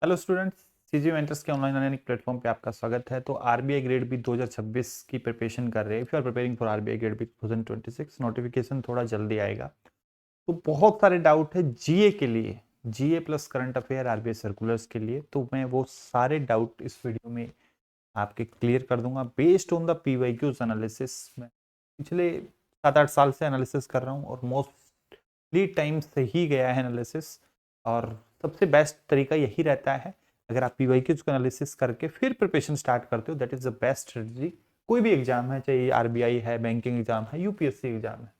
Hello students, CG mentors के online learning platform पे आपका स्वागत है। तो आरबीआई ग्रेड बी 2026 की प्रिपरेशन कर रहे हैं। If you are preparing for RBI grade B 2026, notification थोड़ा जल्दी आएगा। तो बहुत सारे डाउट है जीए के लिए, GA plus current affair RBI circulars के लिए। तो मैं वो सारे डाउट इस वीडियो में आपके क्लियर कर दूंगा based on the PYQs analysis. मैं पिछले 7-8 साल से एनालिसिस कर रहा हूँ और मोस्टली टाइम से ही गया है एनालिसिस। और सबसे बेस्ट तरीका यही रहता है, अगर आप पीवाईक्यूज को एनालिसिस करके फिर प्रिपरेशन स्टार्ट करते हो, that is the best strategy. कोई भी एग्जाम है, चाहे आरबीआई है, बैंकिंग एग्जाम है, यूपीएससी एग्जाम है।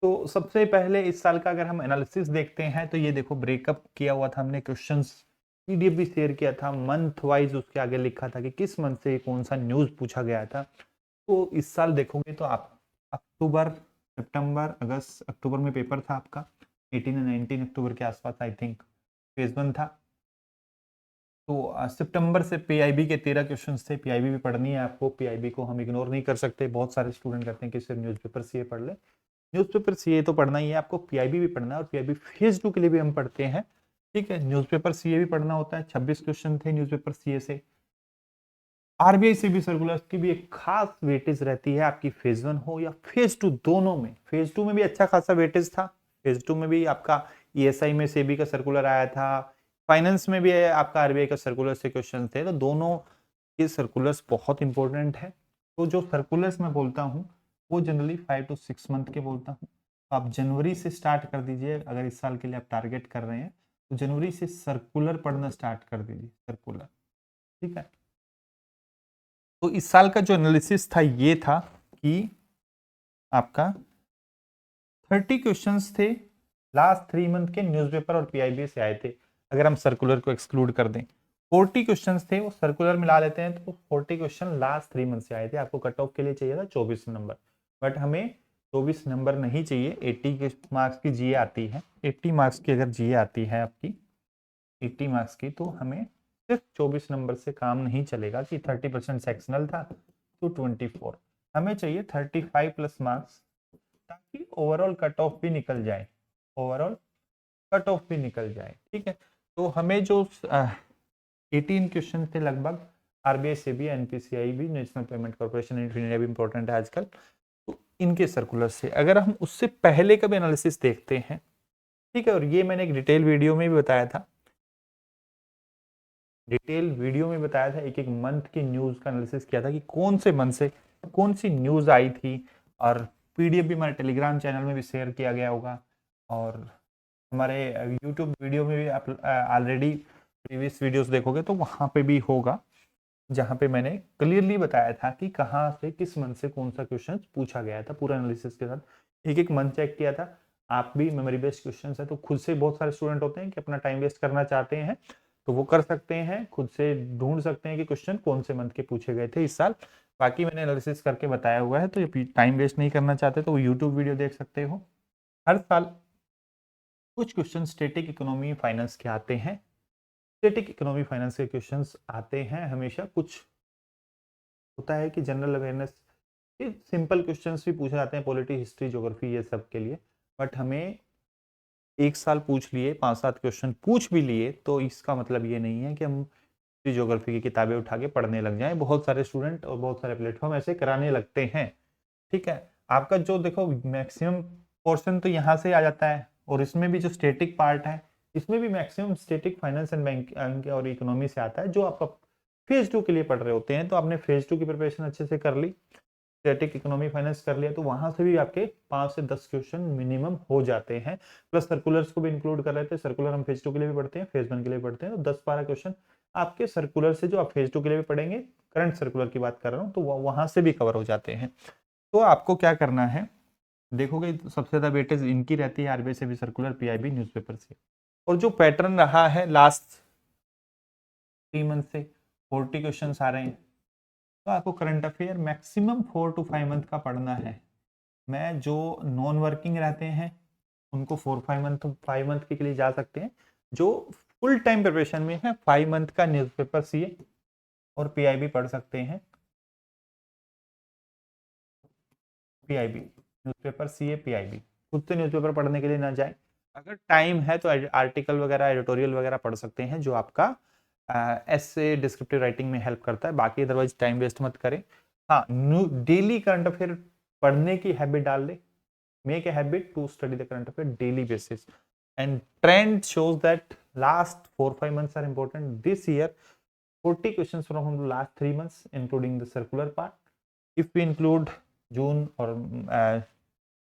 तो सबसे पहले इस साल का अगर हम एनालिसिस देखते हैं तो ये देखो, ब्रेकअप किया हुआ था हमने, क्वेश्चंस पीडीएफ भी शेयर किया था, मंथ वाइज उसके आगे लिखा था कि किस मंथ से कौन सा न्यूज पूछा गया था। तो इस साल देखोगे तो आप अक्टूबर, सितंबर, अगस्त, अक्टूबर में पेपर था आपका 18 और 19 अक्टूबर के आसपास, आई थिंक फेज 1 था। तो सितंबर से पीआईबी के 13 क्वेश्चन थे। पीआईबी भी पढ़नी है आपको, पीआईबी को हम इग्नोर नहीं कर सकते। बहुत सारे स्टूडेंट कहते हैं कि सिर्फ न्यूज़पेपर सीए पढ़ ले। न्यूज़पेपर सीए तो पढ़ना ही है आपको, पीआईबी भी पढ़ना है, और पीआईबी फेज 2 के लिए भी हम पढ़ते हैं। ठीक है, न्यूज़पेपर सीए भी पढ़ना होता है। 26 क्वेश्चन थे न्यूज़पेपर सीए से। आरबीआई से भी सर्कुलर की भी एक खास वेटेज रहती है, आपकी फेज 1 हो या फेज 2, दोनों में। फेज 2 में भी अच्छा खासा वेटेज था। फेज 2 में भी आपका ईएसआई में सेबी का सर्कुलर आया था, फाइनेंस में भी आपका आरबीआई का सर्कुलर से क्वेश्चन थे। तो दोनों के सर्कुलर्स बहुत इंपॉर्टेंट है। तो जो सर्कुलर्स मैं बोलता हूँ वो जनरली 5 to 6 मंथ के बोलता हूँ। आप जनवरी से स्टार्ट कर दीजिए, अगर इस साल के लिए आप टारगेट कर रहे हैं तो जनवरी से सर्कुलर पढ़ना स्टार्ट कर दीजिए, सर्कुलर। ठीक है, तो इस साल का जो एनालिसिस था ये था कि आपका 30 क्वेश्चंस थे, लास्ट 3 मंथ के न्यूज़पेपर और पीआईबी से आए थे। अगर हम सर्कुलर को एक्सक्लूड कर दें, 40 क्वेश्चंस थे, वो सर्कुलर मिला लेते हैं तो 40 क्वेश्चन लास्ट 3 मंथ से आए थे। आपको कट ऑफ के लिए चाहिए था 24 नंबर, बट हमें 24 नंबर नहीं चाहिए। 80 के मार्क्स की जीए आती है, 80 मार्क्स की अगर जीए आती है आपकी 80 मार्क्स की, तो हमें सिर्फ 24 नंबर से काम नहीं चलेगा कि 30% सेक्शनल था तो 24। हमें चाहिए 35 प्लस मार्क्स, ताकि ओवरऑल कट ऑफ भी निकल जाए, ओवरऑल कट ऑफ भी निकल जाए। ठीक है, तो हमें जो 18 क्वेश्चन थे लगभग, आरबीआई से भी, एनपीसीआई भी, national payment corporation of India भी इंपॉर्टेंट है आजकल, तो इनके सर्कुलर से अगर हम उससे पहले का भी एनालिसिस देखते हैं। ठीक है, और ये मैंने एक डिटेल वीडियो में भी बताया था, डिटेल वीडियो में बताया था, एक एक मंथ की न्यूज का एनालिसिस किया था कि कौन से मंथ से कौन सी न्यूज आई थी। और पीडीएफ भी हमारे टेलीग्राम चैनल में भी शेयर किया गया होगा, और हमारे यूट्यूब वीडियो में भी आप ऑलरेडी प्रीवियस वीडियोस देखोगे तो वहां पे भी होगा, जहां पे मैंने क्लियरली बताया था कि कहाँ से किस मंथ से कौन सा क्वेश्चन पूछा गया था, पूरा एनालिसिस के साथ एक एक मंथ चेक किया था। आप भी मेमोरी बेस्ड क्वेश्चन है तो खुद से, बहुत सारे स्टूडेंट होते हैं कि अपना टाइम वेस्ट करना चाहते हैं तो वो कर सकते हैं, खुद से ढूंढ सकते हैं कि क्वेश्चन कौन से मंथ के पूछे गए थे इस साल। बाकी मैंने एनालिसिस करके बताया हुआ है, तो ये टाइम वेस्ट नहीं करना चाहते तो वो यूट्यूब वीडियो देख सकते हो। हर साल कुछ क्वेश्चन स्टेटिक इकोनॉमी फाइनेंस के आते हैं, स्टेटिक इकोनॉमी फाइनेंस के क्वेश्चंस आते हैं हमेशा। कुछ होता है कि जनरल अवेयरनेस के सिंपल क्वेश्चंस भी पूछे जाते हैं, पॉलिटी, हिस्ट्री, ज्योग्राफी, ये सब के लिए। बट हमें एक साल पूछ लिए, 5-7 क्वेश्चन पूछ भी लिए, तो इसका मतलब ये नहीं है कि हम ज्योग्राफी की किताबें उठा के पढ़ने लग जाएं। बहुत सारे स्टूडेंट और बहुत सारे प्लेटफॉर्म ऐसे कराने लगते हैं। ठीक है, आपका जो देखो मैक्सिमम पोर्शन तो यहाँ से आ जाता है, और इसमें भी जो स्टेटिक पार्ट है इसमें भी maximum static finance and bank और इकोनॉमी से आता है, जो आपका फेज 2 के लिए पढ़ रहे होते हैं। तो आपने फेज 2 की प्रिपरेशन अच्छे से कर ली, स्टैटिक इकोनॉमी फाइनेंस कर लिया, तो वहां से भी आपके 5 से 10 क्वेश्चन मिनिमम हो जाते हैं। प्लस सर्कुलर्स को भी इंक्लूड कर लेते हैं, सर्कुलर हम फेज 2 के लिए भी पढ़ते हैं, फेज 1 के लिए पढ़ते हैं, तो 10-12 क्वेश्चन आपके सर्कुलर से, जो आप फेज 2 के लिए भी पढ़ेंगे, करंट सर्कुलर की बात कर रहा हूँ, तो वहां से भी कवर हो जाते हैं। तो आपको क्या करना है, देखोगे सबसे ज्यादा वेटेज इनकी रहती है, आरबीआई से भी सर्कुलर, पीआईबी, न्यूज़पेपर से। और जो पैटर्न रहा है लास्ट 3 मंथ से 40 क्वेश्चन आ रहे हैं, तो आपको current affair maximum 4 to 5 month का पढ़ना है। मैं जो नॉन वर्किंग रहते हैं उनको 4-5 मंथ के लिए जा सकते हैं। जो फुल टाइम प्रिपरेशन में है, 5 मंथ का न्यूज़पेपर सीए और पीआईबी पढ़ सकते हैं। PIB, newspaper CA, PIB. खुद से न्यूज़पेपर पढ़ने के लिए ना जाए, अगर टाइम है तो आर्टिकल वगैरह, एडिटोरियल वगैरह पढ़ सकते हैं, जो आपका ऐसे डिस्क्रिप्टिव राइटिंग में हेल्प करता है। बाकी अदरवाइज टाइम वेस्ट मत करें। हाँ, डेली करंट अफेयर पढ़ने की हैबिट डाल ले। Make a habit to study the current affair daily basis and trend shows that last 4-5 months are important. This year 40 questions from the last 3 months including the circular part. If we include June or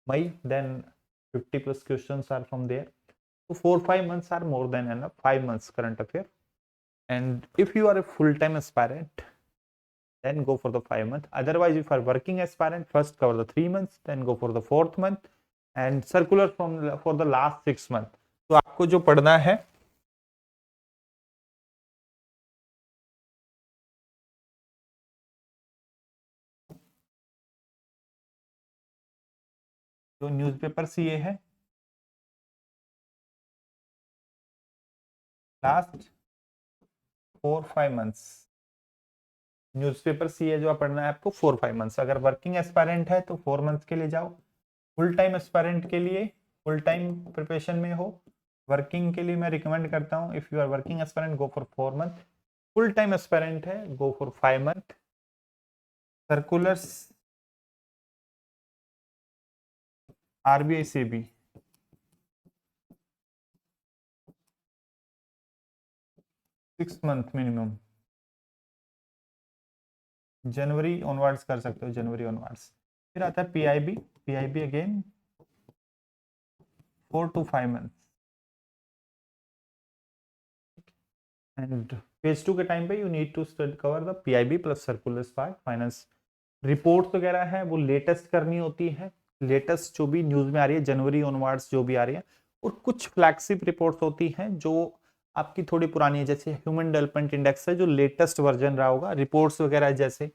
May, then 50 plus questions are from there. So 4-5 months are more than enough. 5 months current affair. And if you are a full-time aspirant, then go for the 5 month. Otherwise, if you are working aspirant, first cover the 3 months, then go for the 4th month, and circular from for the last 6 month. तो आपको जो पढ़ना है जो newspaper CA है last 4-5 months, newspaper CA जो पढ़ना है आपको 4-5 मंथ्स। अगर वर्किंग एस्पायरेंट है तो 4 मंथ्स के लिए जाओ। फुल टाइम एस्पायरेंट के लिए, फुल टाइम प्रिपरेशन में हो, वर्किंग के लिए मैं रिकमेंड करता हूँ if you are working aspirant go for 4 month. Full time aspirant है go for 5 month. Circulars RBI से भी 6 मंथ मिनिमम, जनवरी ऑनवर्ड्स कर सकते हो, जनवरी ऑनवर्ड्स। फिर आता है PIB, PIB again 4 to 5 month. And phase 2 के टाइम पे you need to cover the PIB plus circulars part. Finance report वगैरह है वो लेटेस्ट करनी होती है, लेटेस्ट जो भी न्यूज में आ रही है जनवरी ऑनवर्ड्स जो भी आ रही है। और कुछ फ्लैगशिप रिपोर्ट्स होती हैं जो आपकी थोड़ी पुरानी है, जैसे ह्यूमन डेवलपमेंट इंडेक्स है जो लेटेस्ट वर्जन रहा होगा। रिपोर्ट्स वगैरह जैसे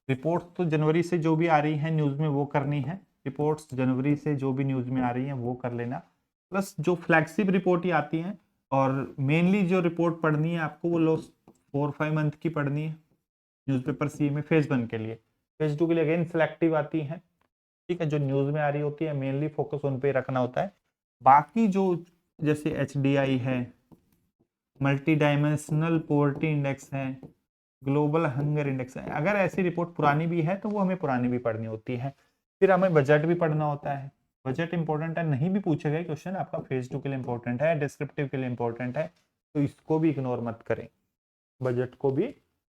रिपोर्ट्स तो जनवरी से जो भी आ रही है न्यूज में वो करनी है, रिपोर्ट्स जनवरी से जो भी न्यूज में आ रही है वो कर लेना। प्लस जो फ्लैगशिप रिपोर्ट ही आती हैं, और मेनली जो रिपोर्ट पढ़नी है आपको वो लो 4-5 मंथ की पढ़नी है न्यूज़पेपर सी में फेज 1 के लिए। फेज 2 के लिए अगेन सिलेक्टिव आती है, ठीक है, जो न्यूज में आ रही होती है मेनली फोकस उन पे रखना होता है। बाकी जो जैसे एचडीआई है, मल्टी डायमेंशनल पॉवर्टी इंडेक्स है, ग्लोबल हंगर इंडेक्स है, अगर ऐसी रिपोर्ट पुरानी भी है तो वो हमें पुरानी भी पढ़नी होती है। फिर हमें बजट भी पढ़ना होता है। बजट इंपॉर्टेंट है, नहीं भी पूछे गए क्वेश्चन आपका फेज 2 के लिए इंपॉर्टेंट है, डिस्क्रिप्टिव के लिए इंपॉर्टेंट है, तो इसको भी इग्नोर मत करें, बजट को भी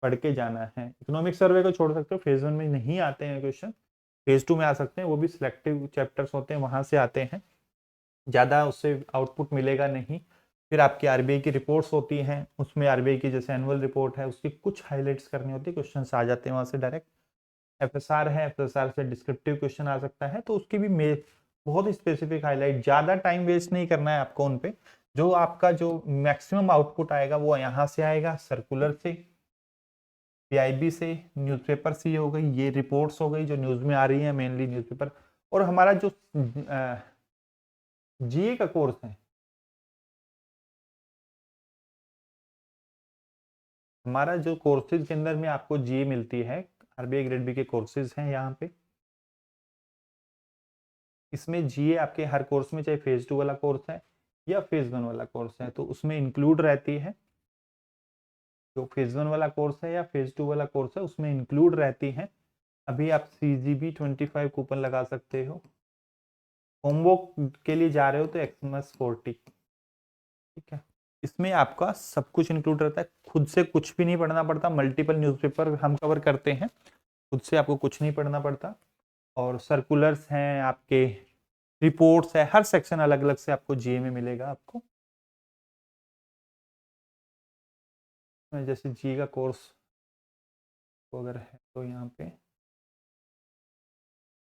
पढ़ के जाना है। इकोनॉमिक सर्वे को छोड़ सकते हो, फेज 1 में नहीं आते हैं क्वेश्चन, फेज 2 में आ सकते हैं, वो भी सिलेक्टिव चैप्टर्स होते हैं वहां से आते हैं, ज़्यादा उससे आउटपुट मिलेगा नहीं। फिर आपकी आरबीआई की रिपोर्ट्स होती हैं, उसमें आरबीआई की जैसे एनुअल रिपोर्ट है उसकी कुछ हाइलाइट्स करनी होती है, क्वेश्चन आ जाते हैं वहां से डायरेक्ट। एफएसआर है, एफएसआर से डिस्क्रिप्टिव क्वेश्चन आ सकता है, तो उसकी भी बहुत स्पेसिफिक हाईलाइट, ज़्यादा टाइम वेस्ट नहीं करना है आपको उन पे। जो आपका जो मैक्सिमम आउटपुट आएगा वो यहाँ से आएगा, सर्कुलर से, पीआईबी से, न्यूज़पेपर से हो गई, ये रिपोर्ट्स हो गई जो न्यूज़ में आ रही है मेनली न्यूज़पेपर। और हमारा जो जीए का कोर्स है, हमारा जो कोर्सेज के अंदर में आपको जीए मिलती है, आरबीआई ग्रेड बी के कोर्सेज हैं यहाँ पे। इसमें जीए आपके हर कोर्स में, चाहे फेज 2 वाला कोर्स है या फेज 1 वाला कोर्स है, तो उसमें इंक्लूड रहती है। जो फेज 1 वाला कोर्स है या फेज 2 वाला कोर्स है उसमें इंक्लूड रहती है। अभी आप CGB 25 कूपन लगा सकते हो। होमवो के लिए जा रहे हो तो एक्समस 40, ठीक है। इसमें आपका सब कुछ इंक्लूड रहता है, खुद से कुछ भी नहीं पढ़ना पड़ता। मल्टीपल न्यूज़पेपर हम कवर करते हैं, खुद से आपको कुछ नहीं पढ़ना पड़ता। और सर्कुलर्स हैं आपके, रिपोर्ट्स है, हर सेक्शन अलग अलग से आपको जीए में मिलेगा। आपको जैसे जीए का कोर्स अगर है तो यहाँ पे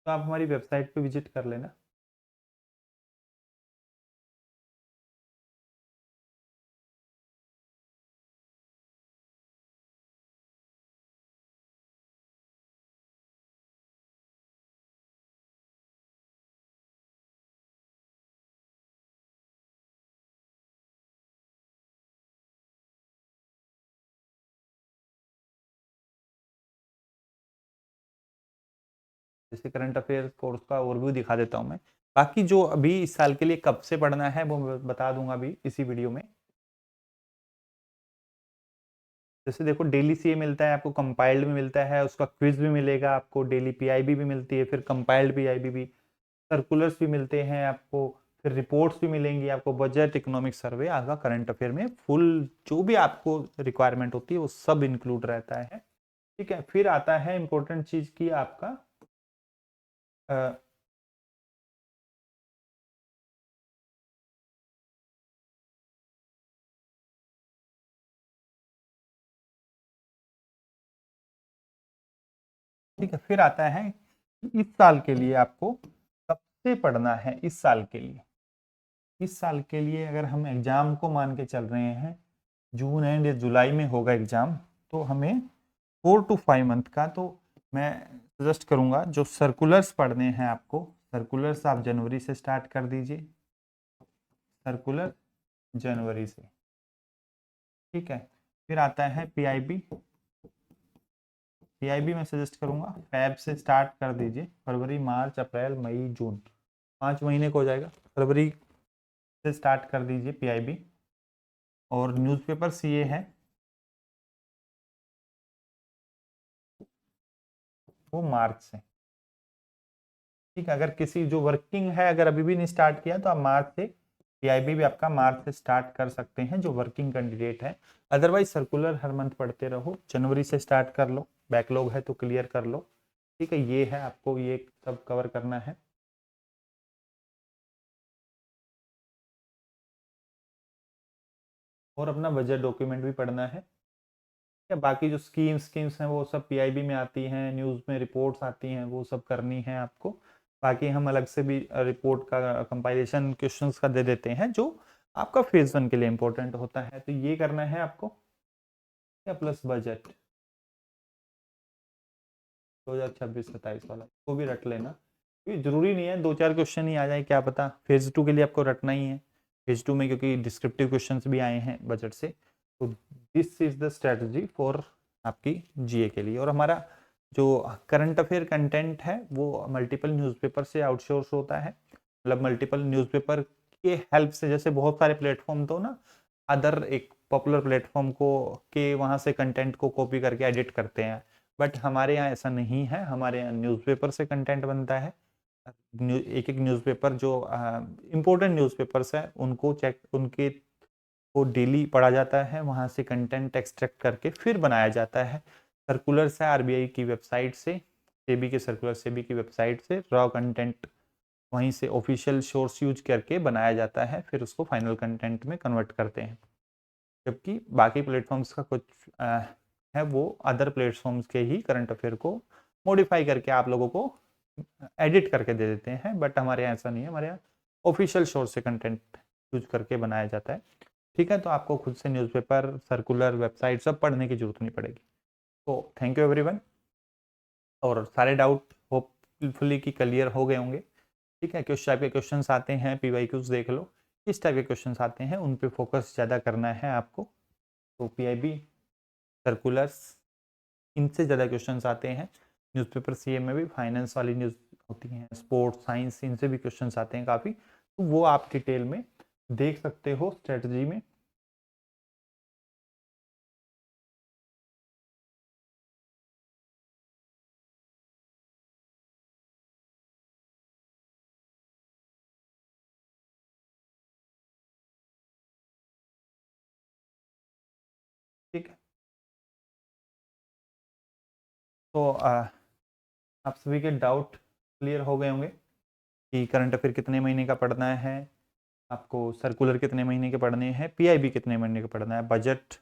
तो आप हमारी वेबसाइट पे विजिट कर लेना। जैसे करंट अफेयर कोर्स का ओवरव्यू दिखा देता हूँ मैं। बाकी जो अभी इस साल के लिए कब से पढ़ना है वो मैं बता दूंगा अभी इसी वीडियो में। जैसे देखो डेली सीए मिलता है आपको, कंपाइल्ड में मिलता है, उसका क्विज भी मिलेगा आपको, डेली पीआईबी भी मिलती है, फिर कंपाइल्ड पीआईबी भी, सर्कुलर्स भी मिलते हैं आपको, फिर रिपोर्ट्स भी मिलेंगी आपको, बजट, इकोनॉमिक सर्वे, आपका करंट अफेयर में फुल जो भी आपको रिक्वायरमेंट होती है वो सब इंक्लूड रहता है। ठीक है, फिर आता है इंपॉर्टेंट चीज की आपका ठीक है, फिर आता है इस साल के लिए आपको सबसे पढ़ना है। इस साल के लिए, इस साल के लिए अगर हम एग्जाम को मान के चल रहे हैं, जून एंड या जुलाई में होगा एग्जाम, तो हमें 4 to 5 मंथ का, तो मैं सजेस्ट करूंगा जो सर्कुलर्स पढ़ने हैं आपको, सर्कुलर्स आप जनवरी से स्टार्ट कर दीजिए, सर्कुलर जनवरी से। ठीक है, फिर आता है पीआईबी, पीआईबी मैं सजेस्ट करूंगा फैब से स्टार्ट कर दीजिए, फरवरी मार्च अप्रैल मई जून, 5 महीने को हो जाएगा, फरवरी से स्टार्ट कर दीजिए पीआईबी। और न्यूज़पेपर सीए है वो मार्च से। ठीक है, अगर किसी जो वर्किंग है अगर अभी भी नहीं स्टार्ट किया तो आप मार्च से, पीआईबी भी आपका मार्च से स्टार्ट कर सकते हैं जो वर्किंग कैंडिडेट है। अदरवाइज सर्कुलर हर मंथ पढ़ते रहो, जनवरी से स्टार्ट कर लो, बैकलॉग है तो क्लियर कर लो। ठीक है, ये है आपको ये सब कवर करना है। और अपना बजट डॉक्यूमेंट भी पढ़ना है। या बाकी जो स्कीम्स हैं वो सब पीआईबी में आती हैं, न्यूज़ में रिपोर्ट्स आती हैं, वो सब करनी है आपको। बाकी हम अलग से भी रिपोर्ट का कंपाइलेशन क्वेश्चंस का दे देते हैं जो आपका फेज 1 के लिए इंपॉर्टेंट होता है, तो ये करना है आपको। या प्लस बजट 2026-27 वाला वो भी रट लेना, क्योंकि जरूरी नहीं है 2-4 क्वेश्चन ही आ जाए, क्या पता फेज 2 के लिए आपको रटना ही है। फेज 2 में क्योंकि डिस्क्रिप्टिव क्वेश्चंस भी आए हैं बजट से, तो this is the strategy for आपकी जीए के लिए। और हमारा जो करंट अफेयर कंटेंट है वो मल्टीपल न्यूज़पेपर से आउटसोर्स होता है, मतलब मल्टीपल न्यूज़पेपर के हेल्प से, जैसे बहुत सारे प्लेटफॉर्म तो ना अदर एक पॉपुलर प्लेटफॉर्म को के वहाँ से कंटेंट को कॉपी करके एडिट करते हैं, बट हमारे यहाँ ऐसा नहीं है, हमारे यहाँ न्यूज़पेपर से कंटेंट बनता है। एक एक न्यूज़पेपर जो इम्पोर्टेंट न्यूज़पेपर्स हैं उनको चेक, उनके को डेली पढ़ा जाता है, वहाँ से कंटेंट एक्सट्रैक्ट करके फिर बनाया जाता है। सर्कुलर से आरबीआई की वेबसाइट से, सेबी के सर्कुलर सेबी की वेबसाइट से रॉ कंटेंट वहीं से ऑफिशियल सोर्स यूज करके बनाया जाता है, फिर उसको फाइनल कंटेंट में कन्वर्ट करते हैं। जबकि बाकी प्लेटफॉर्म्स का कुछ है वो अदर प्लेटफॉर्म्स के ही करंट अफेयर को मॉडिफाई करके आप लोगों को एडिट करके दे देते हैं, बट हमारे यहाँ ऐसा नहीं है, हमारे यहाँ ऑफिशियल सोर्स से कंटेंट यूज करके बनाया जाता है। ठीक है, तो आपको खुद से न्यूज़पेपर, सर्कुलर, वेबसाइट सब पढ़ने की जरूरत नहीं पड़ेगी। तो थैंक यू एवरीवन, और सारे डाउट होपफुली कि क्लियर हो गए होंगे। ठीक है, किस टाइप के क्वेश्चंस आते हैं पीवाईक्यूज देख लो, किस टाइप के क्वेश्चंस आते हैं उन पे फोकस ज़्यादा करना है आपको। तो पीआईबी, सर्कुलर्स, इनसे ज़्यादा क्वेश्चंस आते हैं। न्यूज़पेपर सीए में भी फाइनेंस वाली न्यूज़ होती हैं, स्पोर्ट्स, साइंस, इनसे भी क्वेश्चंस आते हैं काफ़ी, तो वो आप डिटेल में देख सकते हो स्ट्रेटजी में। ठीक है, तो आप सभी के डाउट क्लियर हो गए होंगे कि करंट अफेयर कितने महीने का पढ़ना है, आपको सर्कुलर कितने महीने के पढ़ने हैं, पीआईबी कितने महीने का पढ़ना है, बजट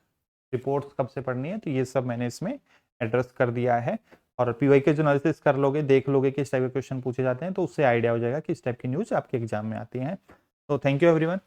रिपोर्ट्स कब से पढ़नी है, तो ये सब मैंने इसमें एड्रेस कर दिया है। और पीवाई के जो एनालिसिस कर लोगे, देख लोगे किस टाइप के क्वेश्चन पूछे जाते हैं, तो उससे आइडिया हो जाएगा कि इस टाइप की न्यूज़ आपके एग्जाम में आती हैं। तो थैंक यू एवरीवन।